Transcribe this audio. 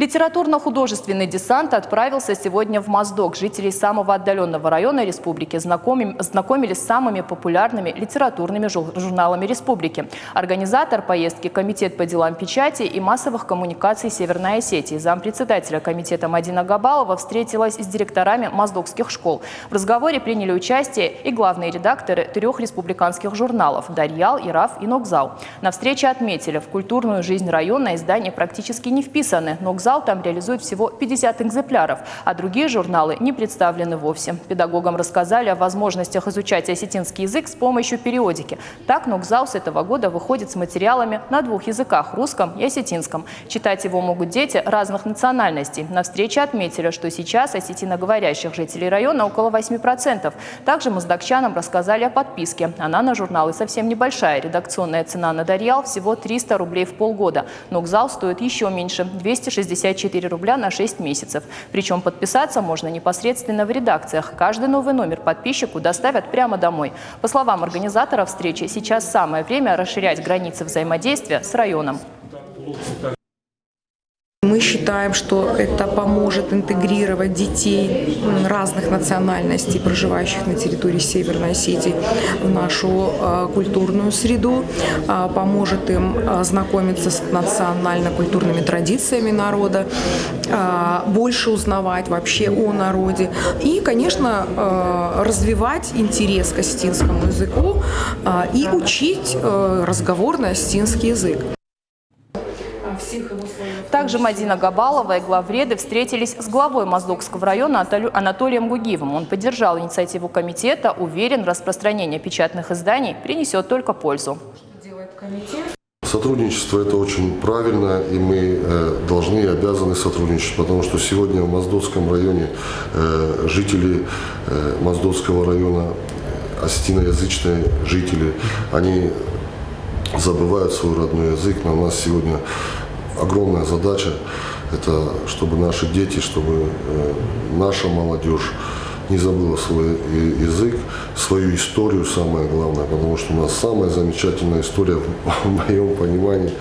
Литературно-художественный десант отправился сегодня в Моздок. Жителей самого отдаленного района республики знакомились с самыми популярными литературными журналами республики. Организатор поездки – Комитет по делам печати и массовых коммуникаций Северной Осетии. Зампредседателя комитета Мадина Габалова встретилась с директорами моздокских школ. В разговоре приняли участие и главные редакторы 3 республиканских журналов – Дарьял, Ираф и Нокзал. На встрече отметили, в культурную жизнь района издания практически не вписаны. Нокзал там реализует всего 50 экземпляров, а другие журналы не представлены вовсе. Педагогам рассказали о возможностях изучать осетинский язык с помощью периодики. Так, Нокзал с этого года выходит с материалами на 2 языках – русском и осетинском. Читать его могут дети разных национальностей. На встрече отметили, что сейчас осетиноговорящих жителей района около 8%. Также моздокчанам рассказали о подписке. Она на журналы совсем небольшая. Редакционная цена на Дарьял всего 300 рублей в полгода. Нокзал стоит еще меньше – 264 рубля на 6 месяцев. Причем подписаться можно непосредственно в редакциях. Каждый новый номер подписчику доставят прямо домой. По словам организаторов встречи, сейчас самое время расширять границы взаимодействия с районом. Мы считаем, что это поможет интегрировать детей разных национальностей, проживающих на территории Северной Осетии, в нашу культурную среду, поможет им знакомиться с национально-культурными традициями народа, больше узнавать вообще о народе и, конечно, развивать интерес к осетинскому языку и учить разговорный осетинский язык. Также Мадина Габалова и главреды встретились с главой Моздокского района Анатолием Гугиевым. Он поддержал инициативу комитета, уверен, распространение печатных изданий принесет только пользу. Сотрудничество – это очень правильно, и мы должны и обязаны сотрудничать, потому что сегодня в Моздокском районе жители Моздокского района, осетиноязычные жители, они забывают свой родной язык. Но у нас сегодня огромная задача – это чтобы наши дети, чтобы наша молодежь не забыла свой язык, свою историю, самое главное, потому что у нас самая замечательная история, в моем понимании.